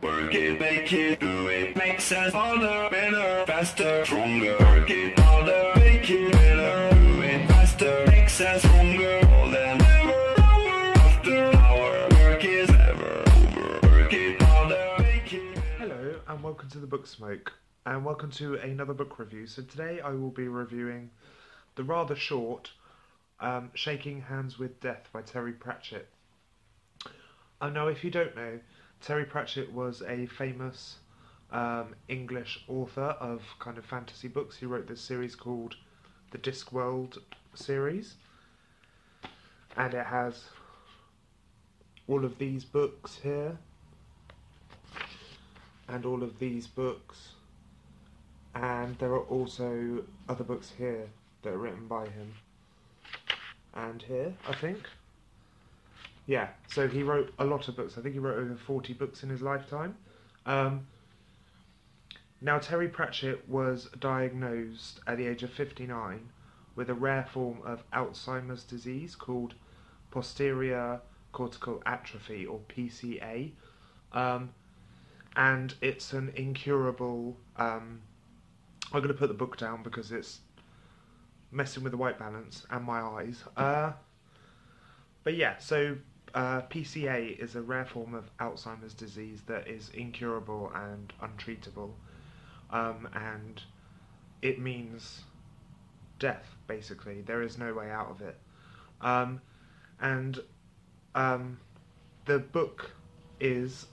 Work it, make it, do it. Makes us harder, better, faster, stronger. Work it harder, make it better, do it faster. Makes us stronger, more than ever. Hour after hour, work is never over. Work it harder, make it better. Hello and welcome to the Book Smoke, and welcome to another book review. So today I will be reviewing the rather short Shaking Hands with Death by Terry Pratchett. Now if you don't know, Terry Pratchett was a famous English author of kind of fantasy books. He wrote this series called the Discworld series, and it has all of these books here and all of these books, and there are also other books here that are written by him, and here, I think. Yeah, so he wrote a lot of books. I think he wrote over 40 books in his lifetime. Now, Terry Pratchett was diagnosed at the age of 59 with a rare form of Alzheimer's disease called posterior cortical atrophy, or PCA. And it's an incurable... I'm going to put the book down because it's messing with the white balance and my eyes. But yeah, so PCA is a rare form of Alzheimer's disease that is incurable and untreatable. And it means death, basically. There is no way out of it. The book is...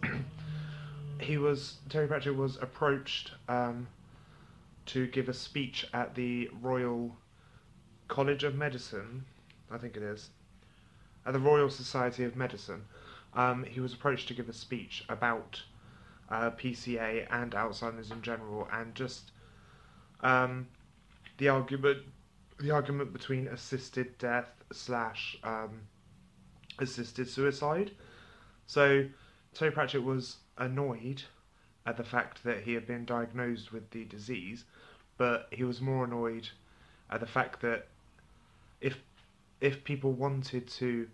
Terry Pratchett was approached to give a speech at the Royal College of Medicine, I think it is, at the Royal Society of Medicine. He was approached to give a speech about PCA and Alzheimer's in general, and just the argument between assisted death slash assisted suicide. So Terry Pratchett was annoyed at the fact that he had been diagnosed with the disease, but he was more annoyed at the fact that if people wanted to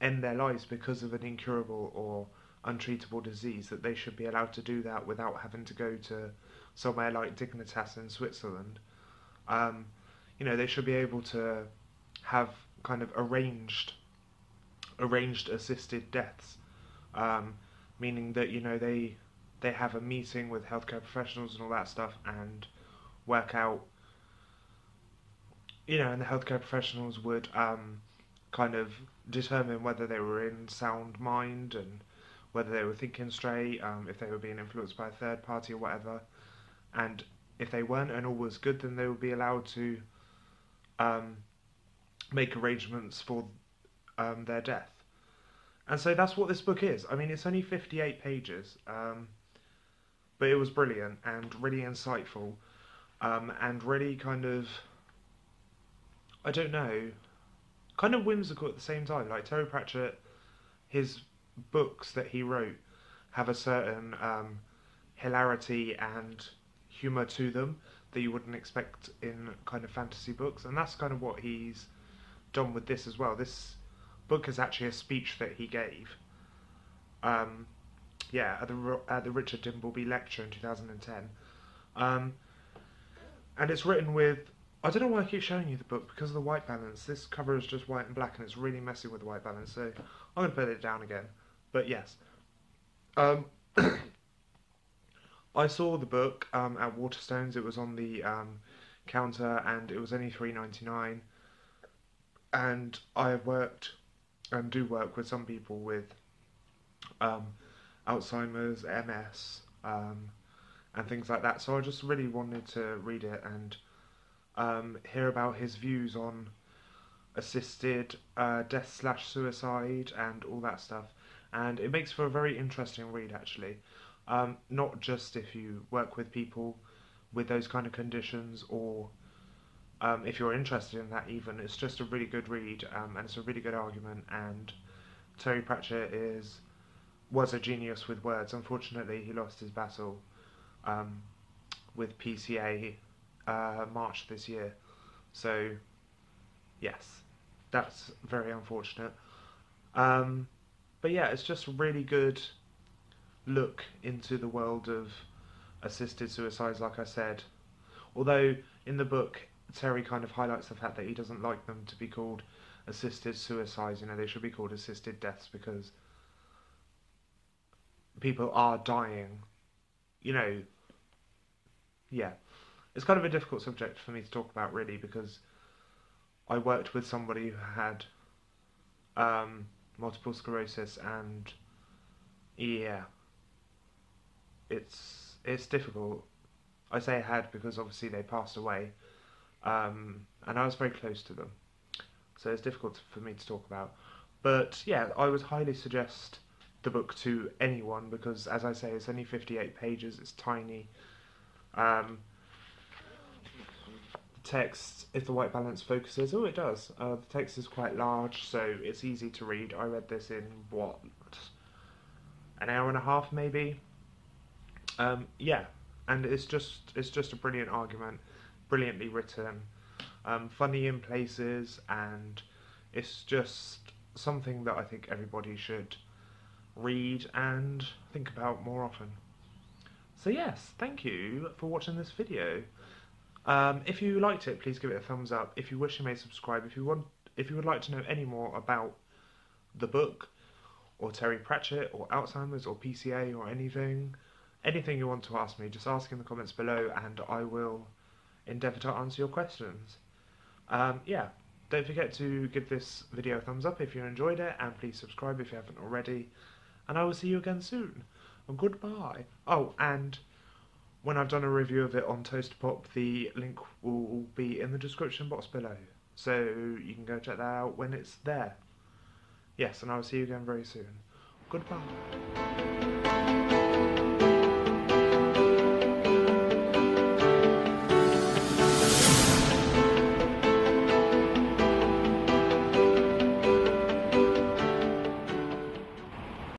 end their lives because of an incurable or untreatable disease, that they should be allowed to do that without having to go to somewhere like Dignitas in Switzerland. They should be able to have kind of arranged assisted deaths, meaning that they have a meeting with healthcare professionals and all that stuff and work out, and the healthcare professionals would kind of determine whether they were in sound mind and whether they were thinking straight, if they were being influenced by a third party or whatever. And if they weren't and all was good, then they would be allowed to make arrangements for their death. And so that's what this book is. I mean, it's only 58 pages, but it was brilliant and really insightful, and really kind of, I don't know, kind of whimsical at the same time. Like, Terry Pratchett, his books that he wrote have a certain hilarity and humour to them that you wouldn't expect in kind of fantasy books, and that's kind of what he's done with this as well. This book is actually a speech that he gave at the Richard Dimbleby lecture in 2010, and it's written with, I don't know why I keep showing you the book, because of the white balance. This cover is just white and black and it's really messing with the white balance, so I'm going to put it down again. But yes, I saw the book at Waterstones. It was on the counter and it was only $3.99, and I have worked and do work with some people with Alzheimer's, MS, and things like that, so I just really wanted to read it and hear about his views on assisted death slash suicide and all that stuff. And it makes for a very interesting read, actually. Not just if you work with people with those kind of conditions, or if you're interested in that even. It's just a really good read, and it's a really good argument, and Terry Pratchett was a genius with words. Unfortunately, he lost his battle with PCA March this year. So, yes, that's very unfortunate. But yeah, it's just really good look into the world of assisted suicides, like I said. Although in the book, Terry kind of highlights the fact that he doesn't like them to be called assisted suicides. You know, they should be called assisted deaths because people are dying. You know, yeah. It's kind of a difficult subject for me to talk about, really, because I worked with somebody who had multiple sclerosis, and yeah, it's difficult. I say had because obviously they passed away, and I was very close to them, so it's difficult for me to talk about. But yeah, I would highly suggest the book to anyone because, as I say, it's only 58 pages. It's tiny. Text, if the white balance focuses, oh, it does. The text is quite large, so it's easy to read. I read this in what, an hour and a half, maybe. Yeah, and it's just a brilliant argument, brilliantly written, funny in places, and it's just something that I think everybody should read and think about more often. So yes, thank you for watching this video. If you liked it, please give it a thumbs up. If you wish, you may subscribe. If you would like to know any more about the book, or Terry Pratchett, or Alzheimer's, or PCA, or anything you want to ask me, just ask in the comments below, and I will endeavour to answer your questions. Yeah, don't forget to give this video a thumbs up if you enjoyed it, and please subscribe if you haven't already. And I will see you again soon. Goodbye. Oh, and when I've done a review of it on Toastpop, the link will be in the description box below, so you can go check that out when it's there. Yes, and I will see you again very soon. Goodbye.